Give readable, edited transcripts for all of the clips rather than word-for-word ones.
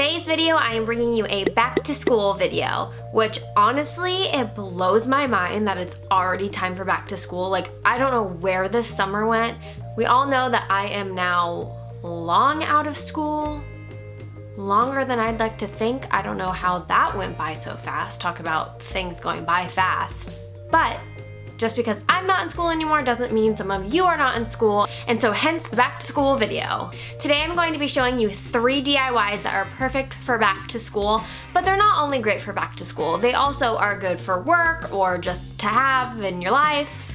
today's video, I am bringing you a back to school video, which honestly, it blows my mind that it's already time for back to school. Like, I don't know where this summer went. We all know that I am now long out of school, longer than I'd like to think. I don't know how that went by so fast. Talk about things going by fast. But just because I'm not in school anymore doesn't mean some of you are not in school, and so hence the back to school video. Today I'm going to be showing you 3 DIYs that are perfect for back to school, but they're not only great for back to school, they also are good for work or just to have in your life.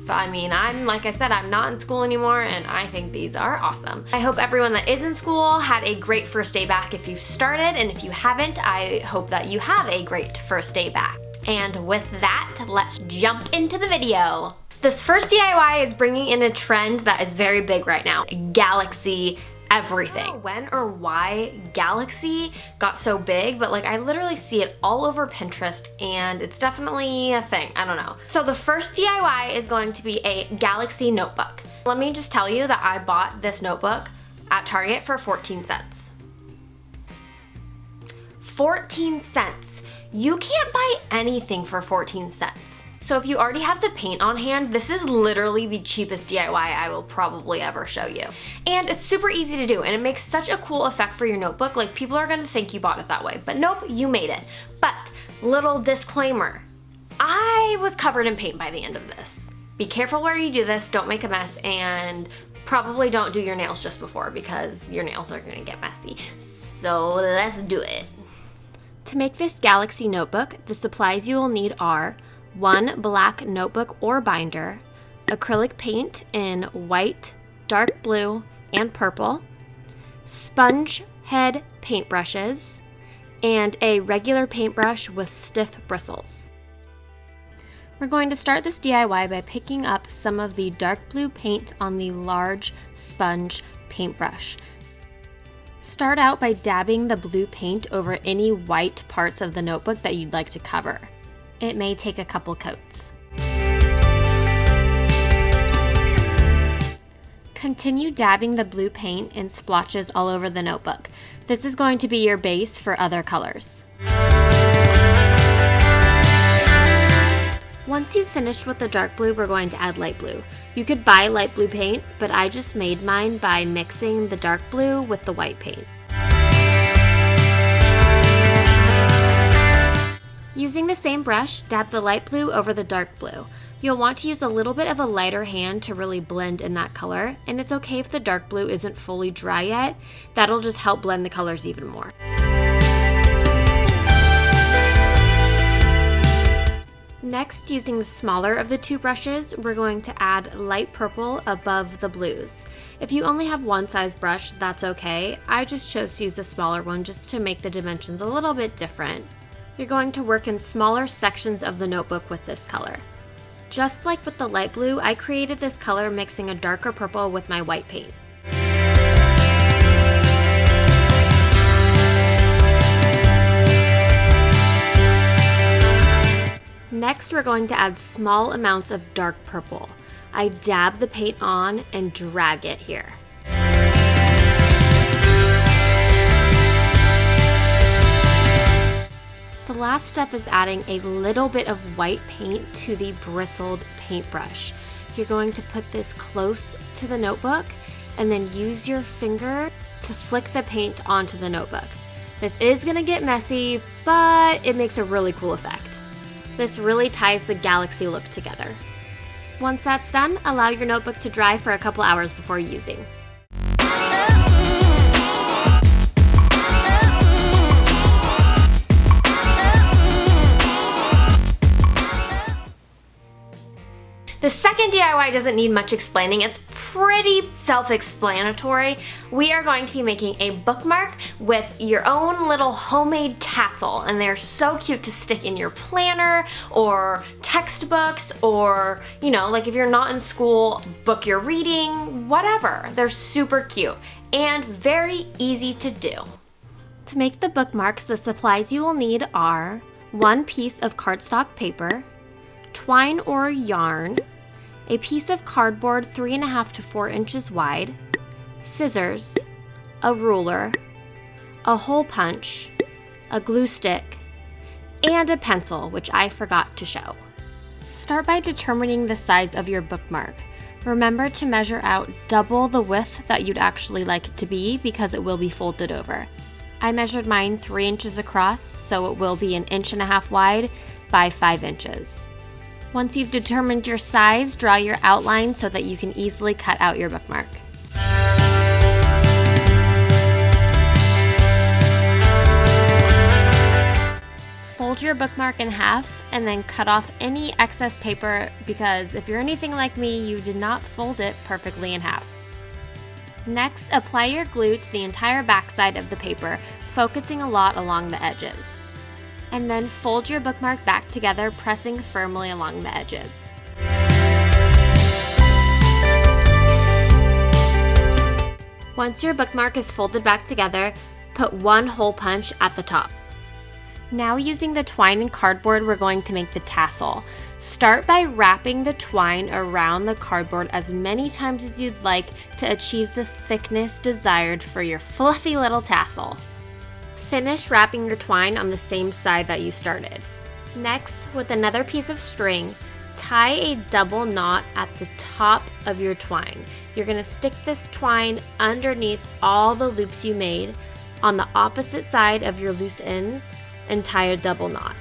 I mean, like I said, I'm not in school anymore, and I think these are awesome. I hope everyone that is in school had a great first day back if you've started, and if you haven't, I hope that you have a great first day back. And with that, let's jump into the video. This first DIY is bringing in a trend that is very big right now, galaxy everything. I don't know when or why galaxy got so big, but like I literally see it all over Pinterest, and it's definitely a thing. I don't know. So the first DIY is going to be a galaxy notebook. Let me just tell you that I bought this notebook at Target for 14 cents. 14 cents. You can't buy anything for 14 cents. So if you already have the paint on hand, this is literally the cheapest DIY I will probably ever show you. And it's super easy to do, and it makes such a cool effect for your notebook. Like, people are gonna think you bought it that way, but nope, you made it. But little disclaimer, I was covered in paint by the end of this. Be careful where you do this, don't make a mess, and probably don't do your nails just before because your nails are gonna get messy. So let's do it. To make this galaxy notebook, the supplies you will need are 1 black notebook or binder, acrylic paint in white, dark blue, and purple, sponge head paintbrushes, and a regular paintbrush with stiff bristles. We're going to start this DIY by picking up some of the dark blue paint on the large sponge paintbrush. Start out by dabbing the blue paint over any white parts of the notebook that you'd like to cover. It may take a couple coats. Continue dabbing the blue paint in splotches all over the notebook. This is going to be your base for other colors. Once you've finished with the dark blue, we're going to add light blue. You could buy light blue paint, but I just made mine by mixing the dark blue with the white paint. Using the same brush, dab the light blue over the dark blue. You'll want to use a little bit of a lighter hand to really blend in that color, and it's okay if the dark blue isn't fully dry yet. That'll just help blend the colors even more. Next, using the smaller of the 2 brushes, we're going to add light purple above the blues. If you only have one size brush, that's okay. I just chose to use a smaller one just to make the dimensions a little bit different. You're going to work in smaller sections of the notebook with this color. Just like with the light blue, I created this color mixing a darker purple with my white paint. Next, we're going to add small amounts of dark purple. I dab the paint on and drag it here. The last step is adding a little bit of white paint to the bristled paintbrush. You're going to put this close to the notebook and then use your finger to flick the paint onto the notebook. This is going to get messy, but it makes a really cool effect. This really ties the galaxy look together. Once that's done, allow your notebook to dry for a couple hours before using. The second DIY doesn't need much explaining. It's pretty self-explanatory. We are going to be making a bookmark with your own little homemade tassel, and they're so cute to stick in your planner or textbooks, or, you know, like if you're not in school, book you're reading, whatever. They're super cute and very easy to do. To make the bookmarks, the supplies you will need are 1 piece of cardstock paper, twine or yarn, a piece of cardboard 3.5 to 4 inches wide, scissors, a ruler, a hole punch, a glue stick, and a pencil, which I forgot to show. Start by determining the size of your bookmark. Remember to measure out double the width that you'd actually like it to be because it will be folded over. I measured mine 3 inches across, so it will be 1.5 inches wide by 5 inches. Once you've determined your size, draw your outline so that you can easily cut out your bookmark. Fold your bookmark in half and then cut off any excess paper because if you're anything like me, you did not fold it perfectly in half. Next, apply your glue to the entire backside of the paper, focusing a lot along the edges. And then fold your bookmark back together, pressing firmly along the edges. Once your bookmark is folded back together, put one hole punch at the top. Now using the twine and cardboard, we're going to make the tassel. Start by wrapping the twine around the cardboard as many times as you'd like to achieve the thickness desired for your fluffy little tassel. Finish wrapping your twine on the same side that you started. Next, with another piece of string, tie a double knot at the top of your twine. You're going to stick this twine underneath all the loops you made on the opposite side of your loose ends and tie a double knot.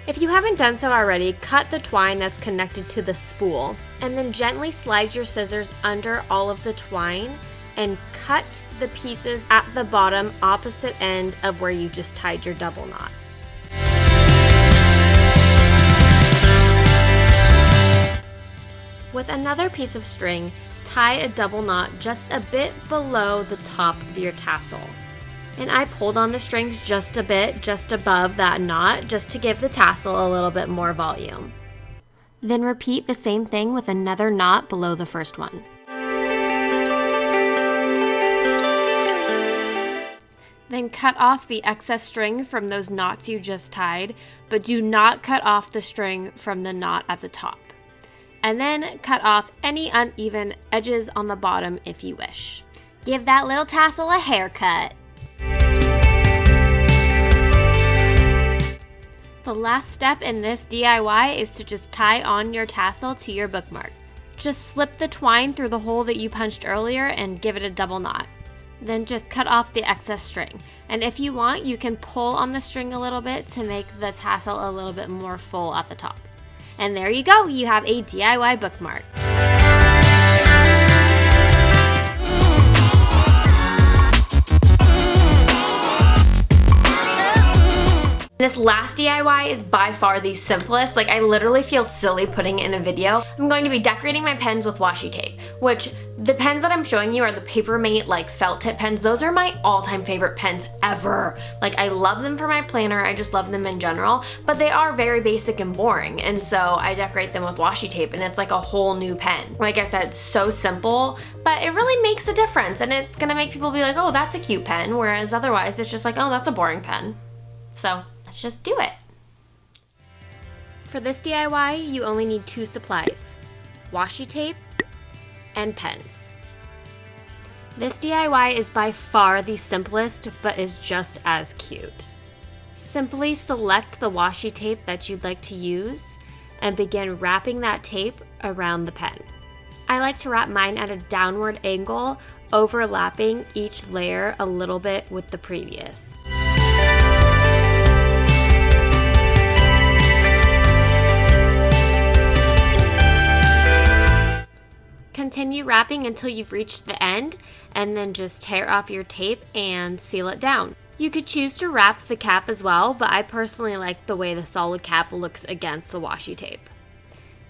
If you haven't done so already, cut the twine that's connected to the spool and then gently slide your scissors under all of the twine and cut the pieces at the bottom opposite end of where you just tied your double knot. With another piece of string, tie a double knot just a bit below the top of your tassel. And I pulled on the strings just a bit, just above that knot, just to give the tassel a little bit more volume. Then repeat the same thing with another knot below the first one. Then cut off the excess string from those knots you just tied, but do not cut off the string from the knot at the top. And then cut off any uneven edges on the bottom if you wish. Give that little tassel a haircut. The last step in this DIY is to just tie on your tassel to your bookmark. Just slip the twine through the hole that you punched earlier and give it a double knot. Then just cut off the excess string. And if you want, you can pull on the string a little bit to make the tassel a little bit more full at the top. And there you go, you have a DIY bookmark. This last DIY is by far the simplest. Like, I literally feel silly putting it in a video. I'm going to be decorating my pens with washi tape, which the pens that I'm showing you are the Papermate like felt tip pens. Those are my all-time favorite pens ever. Like, I love them for my planner. I just love them in general, but they are very basic and boring. And so I decorate them with washi tape and it's like a whole new pen. Like I said, so simple, but it really makes a difference. And it's gonna make people be like, oh, that's a cute pen. Whereas otherwise it's just like, oh, that's a boring pen. So let's just do it. For this DIY, you only need 2 supplies: washi tape and pens. This DIY is by far the simplest, but is just as cute. Simply select the washi tape that you'd like to use and begin wrapping that tape around the pen. I like to wrap mine at a downward angle, overlapping each layer a little bit with the previous. Continue wrapping until you've reached the end, and then just tear off your tape and seal it down. You could choose to wrap the cap as well, but I personally like the way the solid cap looks against the washi tape.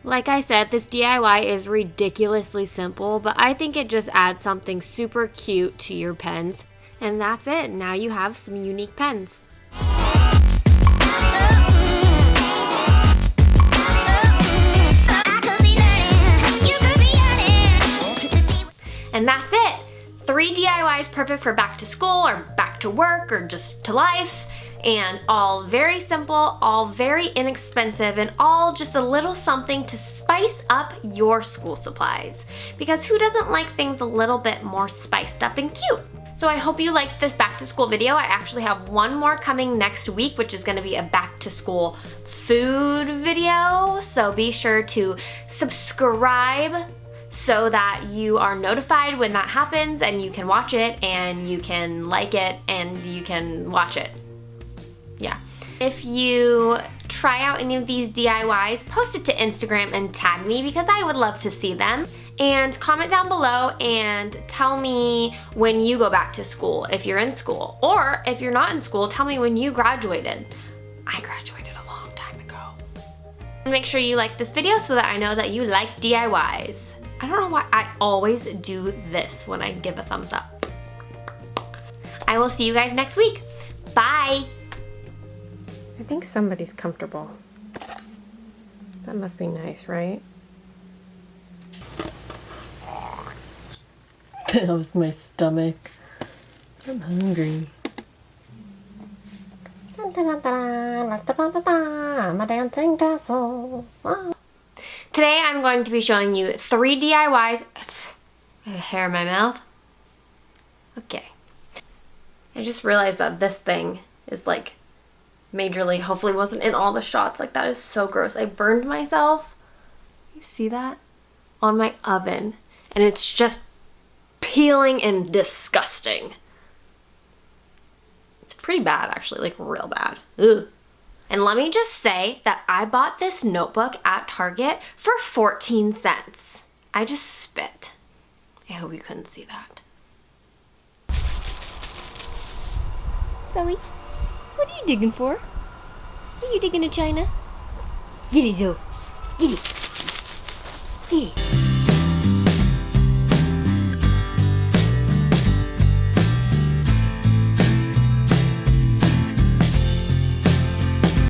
Like I said, this DIY is ridiculously simple, but I think it just adds something super cute to your pens. And that's it. Now you have some unique pens. And that's it! 3 DIYs perfect for back to school or back to work or just to life. and all very simple, all very inexpensive, and all just a little something to spice up your school supplies. Because who doesn't like things a little bit more spiced up and cute? So I hope you liked this back to school video. I actually have one more coming next week, which is gonna be a back to school food video. So be sure to subscribe so that you are notified when that happens and you can watch it and you can like it and you can watch it. Yeah. If you try out any of these DIYs, post it to Instagram and tag me because I would love to see them. And comment down below and tell me when you go back to school, if you're in school. Or if you're not in school, tell me when you graduated. I graduated a long time ago. And make sure you like this video so that I know that you like DIYs. I don't know why I always do this when I give a thumbs up. I will see you guys next week. Bye. I think somebody's comfortable. That must be nice, right? That was my stomach. I'm hungry. I'm a dancing tassel. Today I'm going to be showing you 3 DIYs. I have hair in my mouth. Okay. I just realized that this thing is like majorly, hopefully wasn't in all the shots. Like that is so gross. I burned myself. You see that? On my oven. And it's just peeling and disgusting. It's pretty bad actually, like real bad. Ugh. And let me just say that I bought this notebook at Target for 14 cents. I just spit. I hope you couldn't see that. Zoe, what are you digging for? Are you digging a China? Get it, Zoe. Get it. Get it.